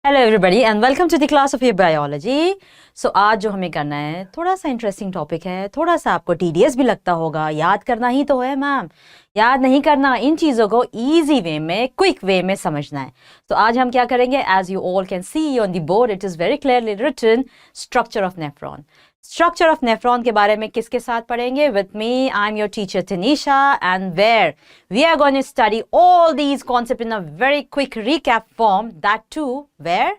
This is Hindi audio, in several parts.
Hello everybody and welcome to the class of biology. So आज जो हमें करना है थोड़ा सा इंटरेस्टिंग टॉपिक है, थोड़ा सा आपको टीडियस भी लगता होगा, याद करना ही तो है मैम, याद नहीं करना, इन चीज़ों को इजी वे में, क्विक वे में समझना है। तो आज हम क्या करेंगे, as you all can see on the board it is very clearly written, structure of nephron. Structure of nephron के बारे में किसके साथ पढ़ेंगे? With me, I am your teacher Tanisha, and where we are going to study all these concept in a very quick recap form, that too where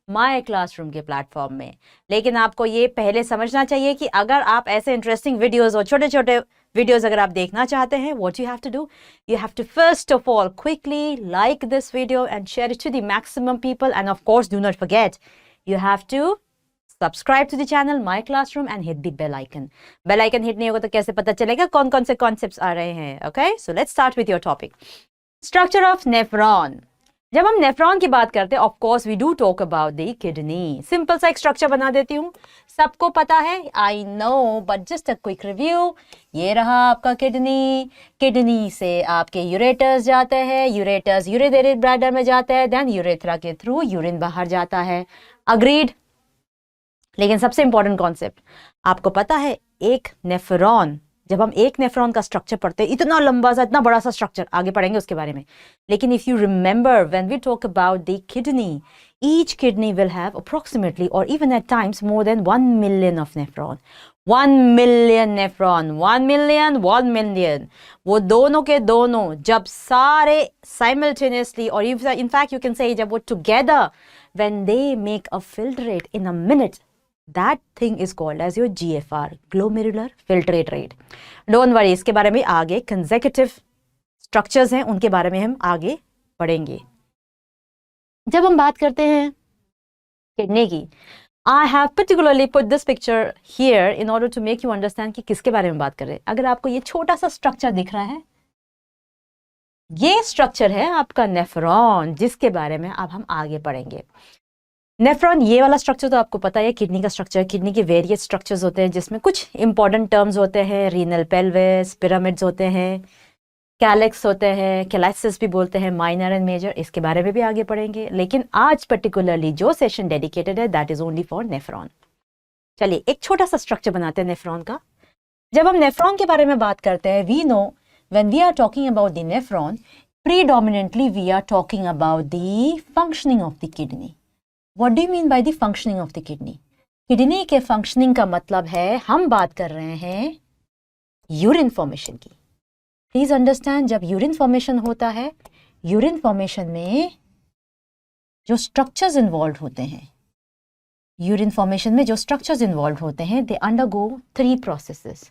my classroom के प्लेटफॉर्म में। लेकिन आपको ये पहले समझना चाहिए कि अगर आप ऐसे इंटरेस्टिंग वीडियोस और छोटे छोटे वीडियोस अगर आप देखना चाहते हैं, what you have to do, you have to first of all quickly like this video and share it to the maximum people, and of course do not forget you have to subscribe to the channel my classroom and hit the bell icon. Bell icon hit नहीं होगा तो कैसे पता चलेगा कौन कौन से कॉन्सेप्ट्स आ रहे हैं? Okay, so let's start with your topic, structure of nephron. जब हम नेफ्रॉन की बात करते हैं, of course we do talk about the kidney. Simple सा एक स्ट्रक्चर बना देती हूँ, सबको पता है, I know, but just a quick review. ये रहा आपका किडनी, किडनी से आपके यूरेटर्स जाते हैं, यूरेटर्स यूरिनरी ब्लैडर में जाते हैं, देन यूरेथ्रा के थ्रू यूरिन बाहर जाता है। अग्रीड? लेकिन सबसे इंपॉर्टेंट कॉन्सेप्ट आपको पता है, एक नेफ्रॉन, जब हम एक नेफ्रॉन का स्ट्रक्चर पढ़ते हैं, इतना लंबा सा, इतना बड़ा सा स्ट्रक्चर, आगे पढ़ेंगे उसके बारे में, लेकिन if you remember when we talk about the kidney, each kidney will have approximately or even at times more than 1 million of nephron. 1 million nephron, 1 million. वो दोनों के दोनों जब सारे simultaneously, or in fact you can say जब वो together, when they make a filtrate in a minute, that thing is called as your GFR, glomerular filtrate rate. Don't worry, इसके बारे में आगे consecutive structures हैं, उनके बारे में हम आगे पढ़ेंगे। जब हम बात करते हैं किडनी की, I have particularly put this picture here in order to make you understand कि किसके बारे में बात कर रहे हैं। अगर आपको ये छोटा सा स्ट्रक्चर दिख रहा है, ये स्ट्रक्चर है आपका नेफ्रॉन, जिसके बारे में अब हम आगे पढ़ेंगे। नेफ्रॉन, ये वाला स्ट्रक्चर तो आपको पता है, किडनी का स्ट्रक्चर। किडनी के वेरियस स्ट्रक्चर्स होते हैं, जिसमें कुछ इंपॉर्टेंट टर्म्स होते हैं, रीनल पेल्विस, पिरामिड्स होते हैं, कैलेक्स होते हैं, कैलाइसिस भी बोलते हैं, माइनर एंड मेजर, इसके बारे में भी आगे पढ़ेंगे। लेकिन आज पर्टिकुलरली जो सेशन डेडिकेटेड है, that is only for nephron. चलिए एक छोटा सा स्ट्रक्चर बनाते हैं नेफ्रॉन का। जब हम नेफ्रॉन के बारे में बात करते हैं, we know when we are talking about the nephron, predominantly we are talking about the functioning of the kidney. What do you mean by the functioning of the kidney? Kidney के फंक्शनिंग का मतलब है, हम बात कर रहे हैं यूरिन फॉर्मेशन की। प्लीज अंडरस्टैंड, जब यूरिन फॉर्मेशन होता है, यूरिन फॉर्मेशन में जो स्ट्रक्चर्स इन्वॉल्व होते हैं, यूरिन फॉर्मेशन में जो स्ट्रक्चर्स इन्वॉल्व होते हैं, they undergo 3 processes.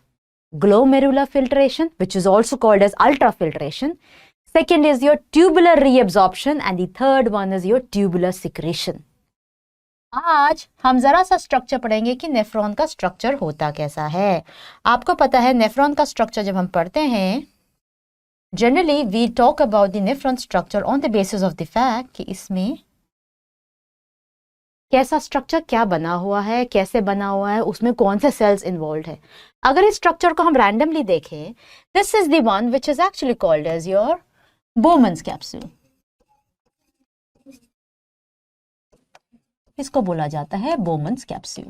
Glomerular filtration, which is also called as ultrafiltration. Second is your tubular reabsorption and the third one is your tubular secretion. आज हम जरा सा स्ट्रक्चर पढ़ेंगे कि नेफ्रॉन का स्ट्रक्चर होता कैसा है। आपको पता है नेफ्रॉन का स्ट्रक्चर जब हम पढ़ते हैं, generally we talk about the nephron structure on the basis of the fact कि इसमें कैसा स्ट्रक्चर, क्या बना हुआ है, कैसे बना हुआ है, उसमें कौन से सेल्स इन्वॉल्व है। अगर इस स्ट्रक्चर को हम रैंडमली देखें, this is the one which is actually called as your Bowman's capsule. इसको बोला जाता है बोमन्स कैप्सूल।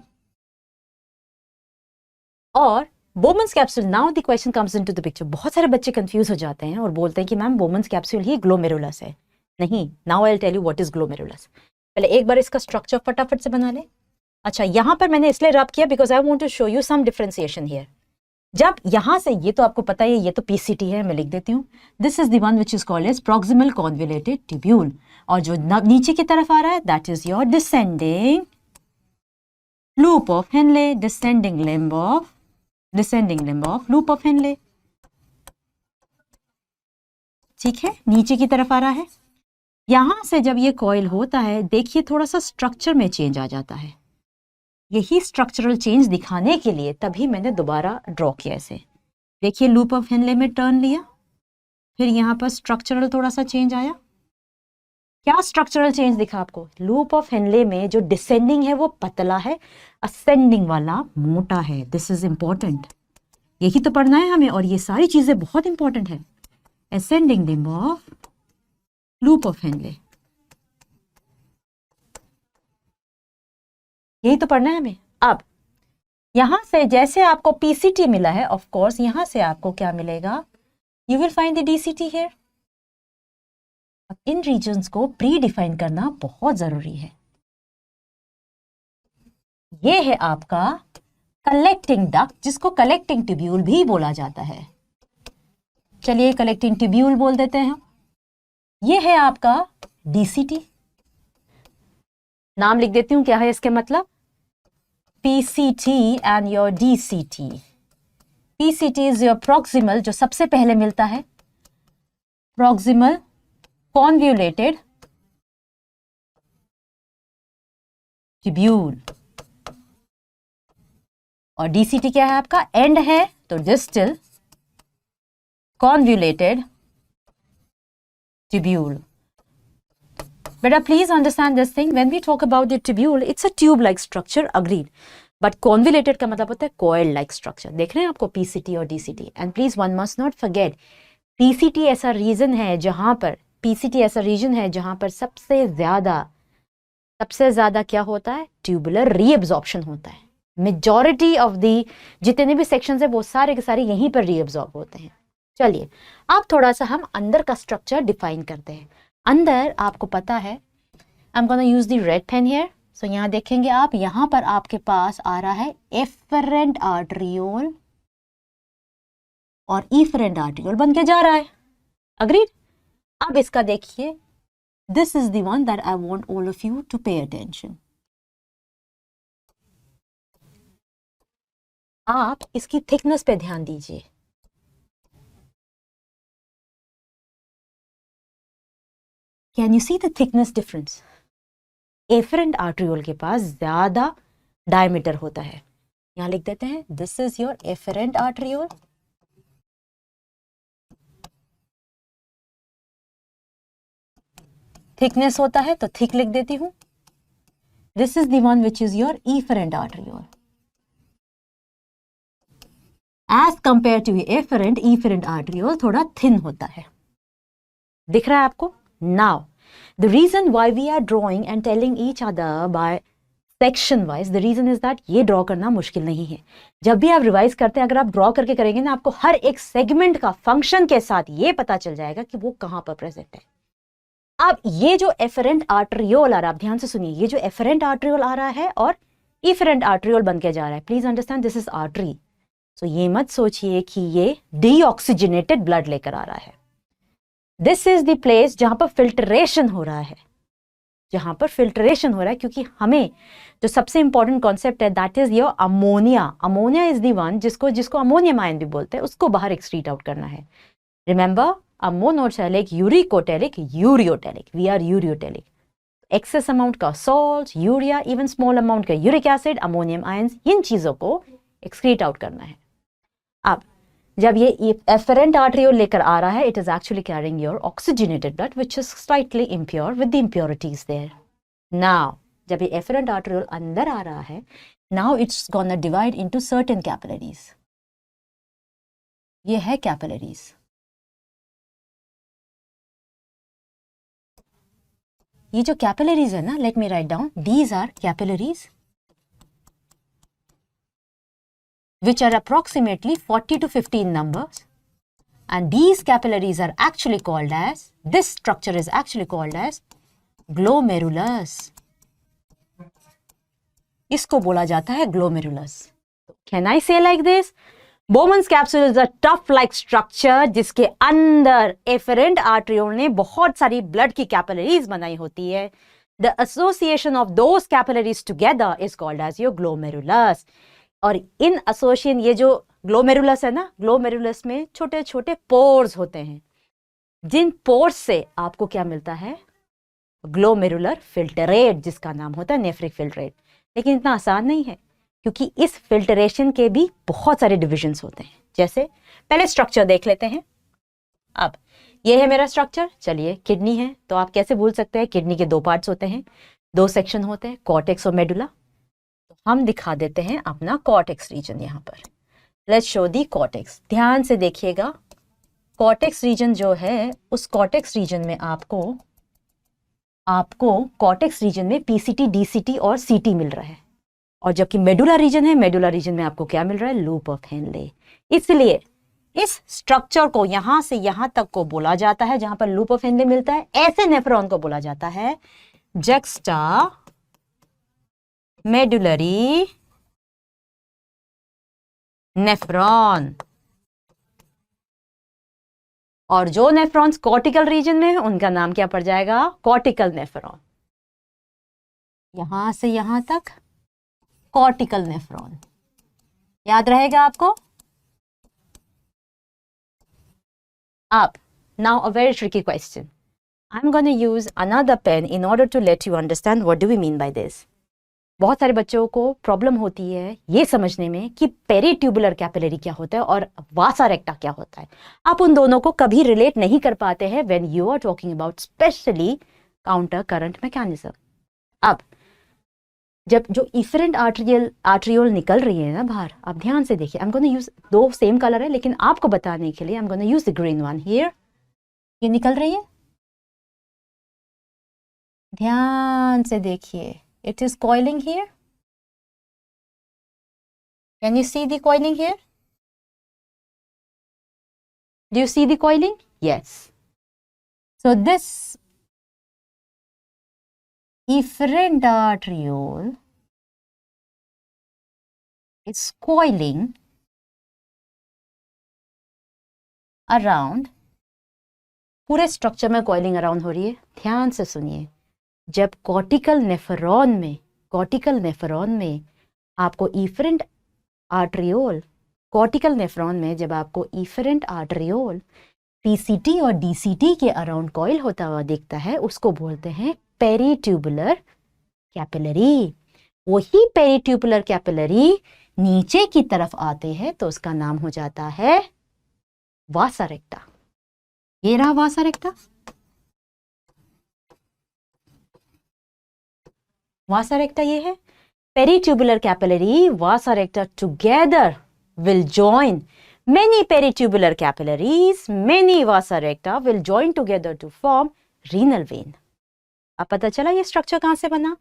और Bowman's capsule, now the question comes into the picture. बहुत सारे बच्चे कंफ्यूज हो जाते हैं और बोलते हैं कि मैम बोमन्स कैप्सूल ही ग्लोमेरुलस है। नहीं, now I will tell you what is glomerulus. पहले एक बार इसका स्ट्रक्चर फटाफट से बना ले। अच्छा, यहां पर मैंने इसलिए रब किया because I want to show you some differentiation here. जब यहां से, ये तो आपको पता है, ये तो पीसीटी है, मैं लिख देती हूँ, this is the one which is called as proximal convoluted tubule. और जो नीचे की तरफ आ रहा है, that is your descending loop of Henle, descending limb of loop of Henle. ठीक है, नीचे की तरफ आ रहा है। यहां से जब ये कॉइल होता है, देखिए थोड़ा सा स्ट्रक्चर में चेंज आ जाता है। यही स्ट्रक्चरल चेंज दिखाने के लिए तभी मैंने दोबारा ड्रॉ किया ऐसे। देखिए लूप ऑफ हेनले में टर्न लिया, फिर यहां पर स्ट्रक्चरल थोड़ा सा चेंज आया। क्या स्ट्रक्चरल चेंज दिखा आपको? लूप ऑफ हेनले में जो डिसेंडिंग है वो पतला है, असेंडिंग वाला मोटा है। दिस इज इंपॉर्टेंट, यही तो पढ़ना है हमें, और ये सारी चीजें बहुत इंपॉर्टेंट है। Ascending limb of loop of Henley, यही तो पढ़ना है हमें। अब यहां से जैसे आपको पीसीटी मिला है, ऑफ कोर्स यहां से आपको क्या मिलेगा, you will find the DCT here. अब इन रीजन्स को प्री डिफाइन करना बहुत जरूरी है। ये है आपका कलेक्टिंग डक्ट, जिसको कलेक्टिंग ट्यूब्यूल भी बोला जाता है। चलिए कलेक्टिंग ट्यूब्यूल बोल देते हैं। ये है आपका डीसीटी, नाम लिख देती हूं, क्या है इसके मतलब, PCT and your DCT। PCT is your proximal, जो सबसे पहले मिलता है, प्रॉक्सिमल कॉन्व्यूलेटेड ट्यूब्यूल। और DCT क्या है आपका, एंड है, तो distal convoluted tubule. Better please understand this thing. When we talk about the tubule, it's a tube-like structure, agreed. But convoluted का मतलब होता है coil-like structure. देख रहे हैं आपको PCT और DCT. And please one must not forget, PCT ऐसा रीजन है जहां पर, PCT ऐसा रीजन है जहां पर सबसे ज्यादा क्या होता है, ट्यूबुलर रीअब्जॉर्प्शन होता है। मेजॉरिटी ऑफ दी जितने भी सेक्शंस है वो सारे के सारे यहीं पर रीअब्जॉर्ब होते हैं। चलिए अब थोड़ा सा हम अंदर का स्ट्रक्चर डिफाइन करते हैं। अंदर आपको पता है, I am gonna use the red pen here. So यहाँ देखेंगे आप, यहां पर आपके पास आ रहा है एफरेंट आर्टरियोल और इफरेंट आर्टरियोल बन के जा रहा है, अग्रीड। अब इसका देखिए, this is the one that I want all of you to pay attention. आप इसकी थिकनेस पे ध्यान दीजिए। Can you see the thickness difference? Afferent arteriole के पास ज्यादा डायमीटर होता है। यहां लिख देते हैं, this is your afferent arteriole, thickness होता है तो थिक लिख देती हूं। This is the one which is your efferent arteriole. As compare to afferent, efferent arteriole थोड़ा थिन होता है। दिख रहा है आपको? Now the reason why we are drawing and telling each other by section wise, the reason is that ये ड्रॉ करना मुश्किल नहीं है। जब भी आप रिवाइज करते हैं, अगर आप ड्रॉ करके करेंगे ना, आपको हर एक सेगमेंट का फंक्शन के साथ ये पता चल जाएगा कि वो कहां पर प्रेजेंट है। अब ये जो एफरेंट आर्टरियोल आ रहा है, आप ध्यान से सुनिए, ये जो एफरेंट आर्टरियोल आ रहा है और इफरेंट आर्टरियोल बन के जा रहा है, please understand this is artery. So ये मत सोचिए कि ये डीऑक्सीजनेटेड ब्लड लेकर आ रहा है। दिस इज द प्लेस जहां पर फिल्ट्रेशन हो रहा है, जहां पर फिल्ट्रेशन हो रहा है, क्योंकि हमें जो सबसे इंपॉर्टेंट कॉन्सेप्ट है that is your ammonia. Ammonia is the one जिसको अमोनियम आयन भी बोलते हैं, उसको बाहर एक्सक्रीट आउट करना है। Remember, ammonotelic, uricotelic, ureotelic, we are ureotelic. Excess amount का salt, urea, even small amount का यूरिक एसिड, अमोनियम आयंस, इन चीजों को एक्सक्रीट आउट करना है। अब जब ये एफरेंट आर्टरियोल लेकर आ रहा है, it is actually carrying your oxygenated blood which is slightly impure with the impurities there. Now जब ये एफरेंट आर्टरियोल अंदर आ रहा है, now it's gonna divide into certain capillaries. ये है कैपिलरीज। ये जो कैपिलरीज है ना, let me write down, these are capillaries which are approximately 40 to 15 numbers, and these capillaries are actually called as, this structure is actually called as glomerulus. इसको बोला जाता है glomerulus. Can I say like this? Bowman's capsule is a tuft-like structure जिसके अंदर efferent arteriole ने बहुत सारी blood की capillaries बनाई होती है। The association of those capillaries together is called as your glomerulus. और इन एसोसिएशन, ये जो ग्लोमेरुलस है ना, ग्लोमेरुलस में छोटे छोटे पोर्स होते हैं, जिन पोर्स से आपको क्या मिलता है, ग्लोमेरुलर फिल्टरेट, जिसका नाम होता है नेफ्रिक फिल्टरेट। लेकिन इतना आसान नहीं है, क्योंकि इस फिल्टरेशन के भी बहुत सारे डिविजन्स होते हैं। जैसे पहले स्ट्रक्चर देख लेते हैं। अब ये है मेरा स्ट्रक्चर। चलिए, किडनी है तो आप कैसे भूल सकते हैं, किडनी के दो पार्ट्स होते हैं, दो सेक्शन होते हैं, कॉर्टेक्स और मेडुला। हम दिखा देते हैं अपना कॉर्टेक्स रीजन यहां पर। Let's show the cortex. ध्यान से देखिएगा, कॉर्टेक्स रीजन जो है, उस कॉर्टेक्स रीजन में आपको कॉर्टेक्स रीजन में पीसीटी, डीसीटी और सीटी मिल रहा है। और जबकि मेडुला रीजन है, मेडुला रीजन में आपको क्या मिल रहा है, लूप ऑफ हेनले। इसलिए इस स्ट्रक्चर को यहां से यहां तक को बोला जाता है, जहां पर लूप ऑफ हेनले मिलता है, ऐसे नेफ्रॉन को बोला जाता है जक्स्टा मेडुलरी नेफ्रॉन। और जो नेफ्रॉन्स कॉर्टिकल रीजन में है उनका नाम क्या पड़ जाएगा, कॉर्टिकल नेफ्रॉन। यहां से यहां तक कॉर्टिकल नेफ्रॉन, याद रहेगा आपको। अब now a very tricky question, I am gonna use another pen in order to let you understand what do we mean by this. बहुत सारे बच्चों को प्रॉब्लम होती है ये समझने में कि पेरीट्यूबुलर कैपिलरी क्या होता है और वासा रेक्टा क्या होता है। आप उन दोनों को कभी रिलेट नहीं कर पाते हैं when you are talking about specially counter current mechanism. अब जब जो इफरेंट आर्ट्रियोल निकल रही है ना बाहर, आप ध्यान से देखिए, आई एम गोना यूज, दो सेम कलर है लेकिन आपको बताने के लिए आई am gonna use the green one here. ये निकल रही है, ध्यान से देखिए, it is coiling here. Can you see the coiling here? Do you see the coiling? Yes. So this efferent arteriole is coiling around, पूरे स्ट्रक्चर में कॉइलिंग अराउंड हो रही है। ध्यान से सुनिए, जब कॉर्टिकल नेफ्रॉन में आपको इफरेंट आर्ट्रियोल, कॉर्टिकल नेफ्रॉन में जब आपको इफरेंट आर्ट्रियोल पीसीटी और डीसीटी के अराउंड कॉइल होता हुआ दिखता है, उसको बोलते हैं पेरीट्यूबुलर कैपिलरी। वही पेरीट्यूबुलर कैपिलरी नीचे की तरफ आते हैं तो उसका नाम हो जाता है वासा रेक्टा। ये रहा वासा रेक्टा। वासा रेक्टा ये है। Peritubular capillary, vasa recta together will join many peritubular capillaries, many vasa recta will join together to form renal vein. अब पता चला ये स्ट्रक्चर कहां से बना।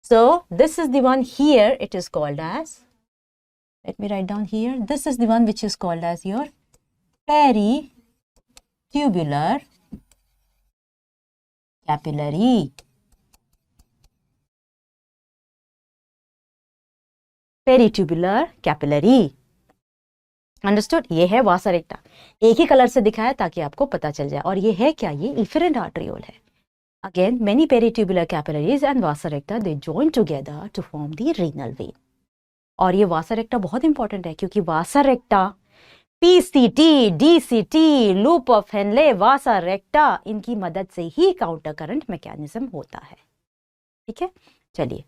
So this is the one here, it is called as, let me write down here, this is the one which is called as your peritubular capillary. Peritubular capillary, understood. ये है वासा रेक्टा, एक ही कलर से दिखाया ताकि आपको पता चल जाए। और ये है क्या, ये इफरेंट आर्ट्रियोल है। Again many peritubular capillaries and vasa recta they join together to form the renal vein. और ये वासा रेक्टा बहुत इंपॉर्टेंट है क्योंकि vasa recta, PCT, DCT, loop of Henle, vasa recta, इनकी मदद से ही काउंटर करंट मैकेनिज्म होता है। ठीक है, चलिए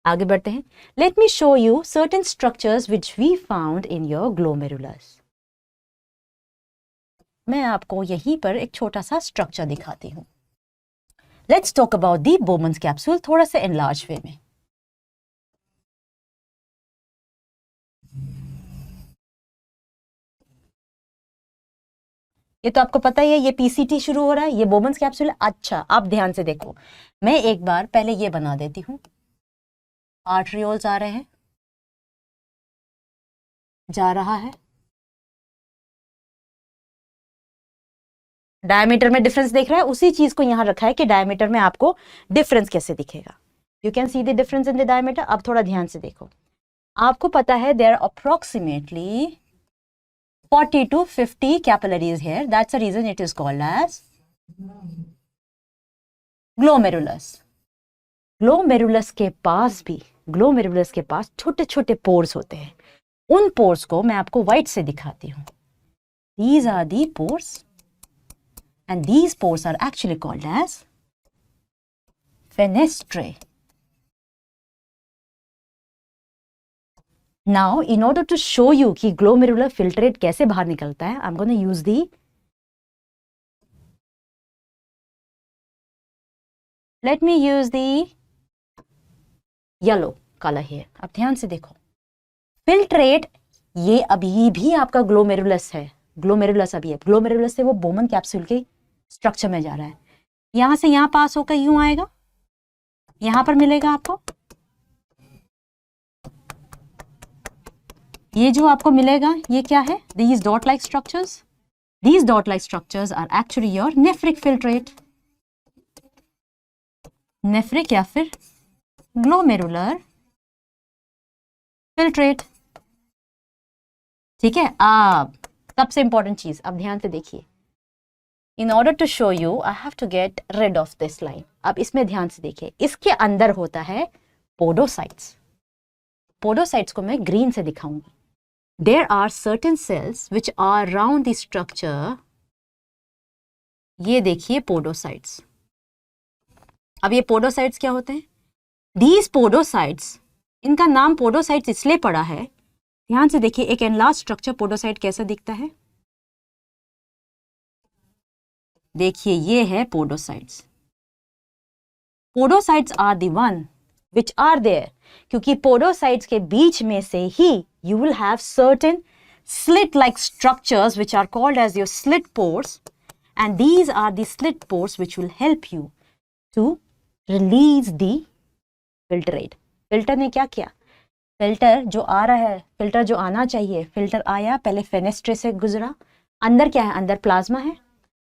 आगे बढ़ते हैं। Let me show you certain structures which we found in your glomerulus. मैं आपको यहीं पर एक छोटा सा स्ट्रक्चर दिखाती हूं। Let's talk about the Bowman's capsule, थोड़ा सा एनलार्ज वे में। ये तो आपको पता ही है, ये पीसीटी शुरू हो रहा है, ये बोमन्स कैप्सूल है। अच्छा, आप ध्यान से देखो, मैं एक बार पहले ये बना देती हूं। आर्ट्रियोल्स आ रहे हैं, जा रहा है, डायमीटर में डिफरेंस देख रहा है, उसी चीज को यहां रखा है कि डायमीटर में आपको डिफरेंस कैसे दिखेगा। You can see the difference in the diameter. अब थोड़ा ध्यान से देखो, आपको पता है there are approximately 40 to 50 capillaries here. That's the reason it is called as glomerulus. Glomerulus के पास छोटे छोटे पोर्स होते हैं। उन पोर्स को मैं आपको व्हाइट से दिखाती हूं। These are the pores and these pores are actually called as fenestrae. Now, in order to show you कि glomerular filtrate कैसे बाहर निकलता है, I'm going to use the, let me use the yellow color here. अब ध्यान से देखो, फिल्ट्रेट ये अभी भी आपका ग्लोमेरुलस है, ग्लोमेरुलस अभी है। ग्लोमेरुलस से वो बोमन कैप्सूल के स्ट्रक्चर में जा रहा है, यहां से यहां पास होकर यूं आएगा, यहां पर मिलेगा आपको ये जो आपको मिलेगा ये क्या है? These dot-like structures. These dot-like structures are actually your nephric filtrate. Nephric या फिर ग्लोमेरुलर फिल्ट्रेट। ठीक है। अब सबसे इंपॉर्टेंट चीज, अब ध्यान से देखिए। In order to show you I have to get rid of this line. अब इसमें ध्यान से देखिए, इसके अंदर होता है पोडोसाइट्स। पोडोसाइट्स को मैं ग्रीन से दिखाऊंगी। There are certain cells which are around the structure. ये देखिए पोडोसाइट्स। अब ये पोडोसाइट्स क्या होते हैं? दीज पोडोसाइट्स, इनका नाम पोडोसाइट्स इसलिए पड़ा है, ध्यान से देखिए, एक एनलार्ज स्ट्रक्चर पोडोसाइट कैसा दिखता है? देखिए ये है podocytes. Podocytes are the one which are there, क्योंकि पोडोसाइट्स के बीच में से ही you will have certain slit like structures which are called as your slit pores, and these are the slit pores which will help you to release the filtrate. Filter ने क्या किया? फिल्टर जो आ रहा है, फिल्टर जो आना चाहिए, फिल्टर आया, पहले फेनेस्ट्रे से गुजरा। अंदर क्या है? अंदर प्लाज्मा है।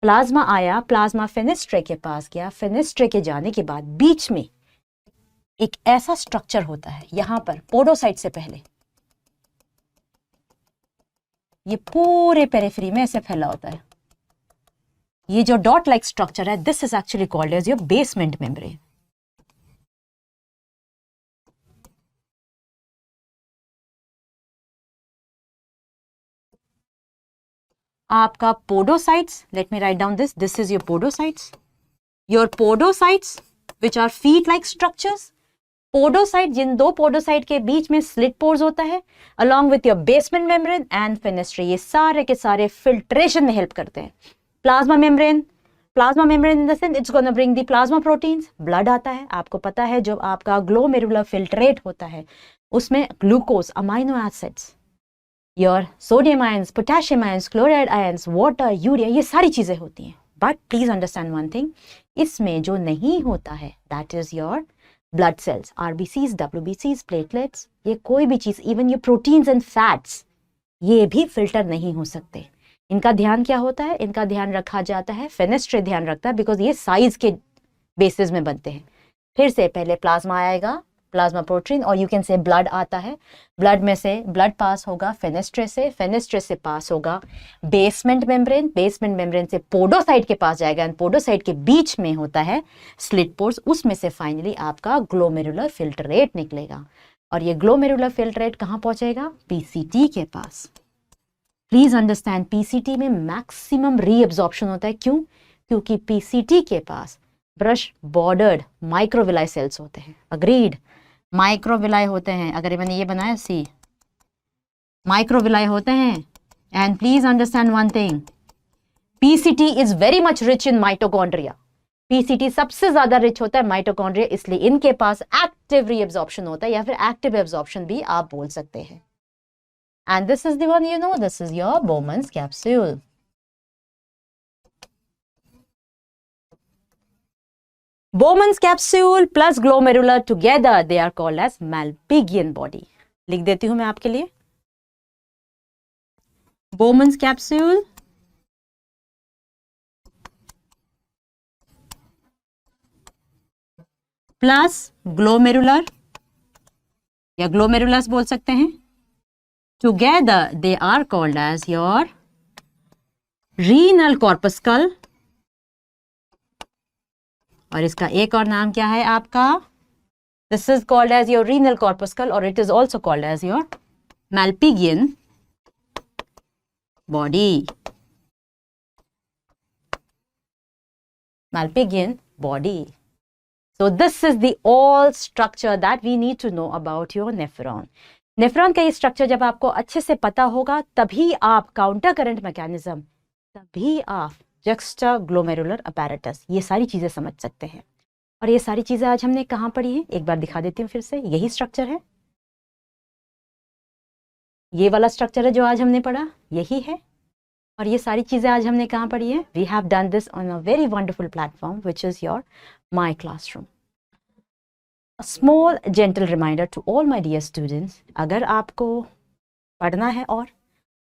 प्लाज्मा आया, प्लाज्मा फेनेस्ट्रे के पास गया, फेनेस्ट्रे के जाने के बाद बीच में एक ऐसा स्ट्रक्चर होता है, यहां पर पोडोसाइट से पहले ये पूरे पेरिफेरी में ऐसे फैला होता है। ये जो डॉट लाइक स्ट्रक्चर है, this is actually called as your basement membrane. आपका podocytes, let me write down this is your podocytes. Your podocytes which are feet like structures. Podocyte, जिन दो पोडोसाइट के बीच में स्लिट पोर्स होता है, along with your basement membrane and fenestrae, ये सारे के सारे फिल्ट्रेशन में हेल्प करते हैं। Plasma membrane in the sense it's gonna bring the plasma proteins. Blood आता है, आपको पता है जब आपका ग्लोमेरुलर फिल्ट्रेट होता है उसमें glucose, amino acids, your sodium ions, potassium ions, chloride ions, water, urea, ये सारी चीजें होती हैं। But please understand one thing, इसमें जो नहीं होता है that is your blood cells, RBCs, डब्ल्यूबीसीज, प्लेटलेट्स, ये कोई भी चीज, इवन ये प्रोटीन्स एंड फैट्स, ये भी फिल्टर नहीं हो सकते। इनका ध्यान क्या होता है? इनका ध्यान रखा जाता है, फेनेस्ट्रे ध्यान रखता है, बिकॉज ये साइज के बेसिस में बनते हैं। फिर से पहले प्लाज्मा आएगा, प्लाज्मा प्रोटीन, और यू कैन से ब्लड आता है, ब्लड में से ब्लड पास होगा फेनेस्ट्रे से, फेनेस्ट्रे से पास होगा बेसमेंट मेम्ब्रेन, बेसमेंट मेम्ब्रेन से पोडोसाइट के पास जाएगा, एंड पोडोसाइट के बीच में होता है स्लिट पोर्स, उसमें से फाइनली आपका ग्लोमेरुलर फिल्ट्रेट निकलेगा। और ये ग्लोमेरुलर फिल्ट्रेट कहाँ पहुंचेगा? पीसीटी के पास। प्लीज अंडरस्टैंड, पीसीटी में मैक्सिमम रीअब्जॉर्प्शन होता है। क्यों? क्योंकि पीसीटी के पास ब्रश बॉर्डर्ड माइक्रोविलाई सेल्स होते हैं। अग्रीड, माइक्रोविलाई होते हैं। अगर मैंने ये बनाया सी, माइक्रोविलाई होते हैं। And please understand one thing, PCT is very much rich in mitochondria. PCT सबसे ज्यादा रिच होता है माइटोकॉन्ड्रिया, इसलिए इनके पास एक्टिव रीअब्जॉर्प्शन होता है, या फिर एक्टिव एब्जॉर्प्शन भी आप बोल सकते हैं। And this is the one, you know, this is your Bowman's capsule. Bowman's capsule plus glomerular together, they are called as Malpighian body. लिख देती हूं मैं आपके लिए, Bowman's capsule plus glomerular, या glomerulus बोल सकते हैं, together they are called as your renal corpuscle, और इसका एक और नाम क्या है आपका? This is called as your renal corpuscle, और it is also called as your Malpighian body. Malpighian body. So this is the all structure that we need to know about your nephron. Nephron का ये स्ट्रक्चर जब आपको अच्छे से पता होगा, तभी आप काउंटर करंट मैकेनिज्म, तभी आप जक्स्टा ग्लोमेरुलर अपैरेटस, ये सारी चीजें समझ सकते हैं। और ये सारी चीजें आज हमने कहाँ पढ़ी है? एक बार दिखा देती हूँ फिर से। यही स्ट्रक्चर है, ये वाला स्ट्रक्चर है जो आज हमने पढ़ा, यही है। और ये सारी चीजें आज हमने कहाँ पढ़ी है? We have done this on a very wonderful platform which is your my classroom. A small gentle reminder to all my dear students, अगर आपको पढ़ना है। और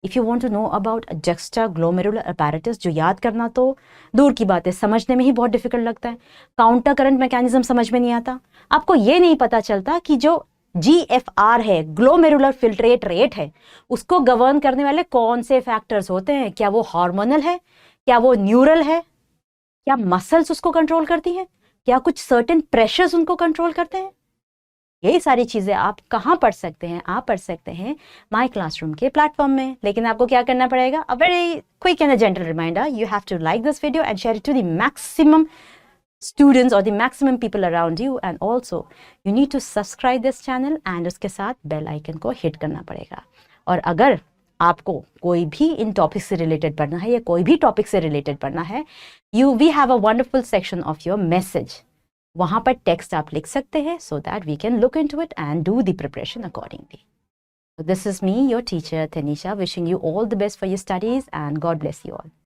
if you want to know about juxtaglomerular apparatus, जो याद करना तो दूर की बात है, समझने में ही बहुत डिफिकल्ट लगता है। काउंटर करंट मैकेनिज्म समझ में नहीं आता, आपको ये नहीं पता चलता कि जो GFR है, ग्लोमेरुलर फिल्ट्रेट रेट है, उसको गवर्न करने वाले कौन से फैक्टर्स होते हैं। क्या वो हार्मोनल है, क्या वो न्यूरल है, क्या मसल्स उसको कंट्रोल करती हैं, क्या कुछ सर्टेन प्रेशर्स उनको कंट्रोल करते हैं। यही सारी चीज़ें आप कहाँ पढ़ सकते हैं, आप पढ़ सकते हैं माई क्लासरूम के प्लेटफॉर्म में। लेकिन आपको क्या करना पड़ेगा, a very quick and a gentle reminder, you have to like this video and share it to the maximum students or the maximum people around you, and also you need to subscribe this channel and उसके साथ बेल आइकन को हिट करना पड़ेगा। और अगर आपको कोई भी इन टॉपिक से रिलेटेड पढ़ना है या कोई भी टॉपिक से रिलेटेड पढ़ना है, we have a wonderful section of your message, वहाँ पर टेक्स्ट आप लिख सकते हैं so that we can look into it and do the preparation accordingly. So this is me, your teacher Tanisha, wishing you all the best for your studies and God bless you all.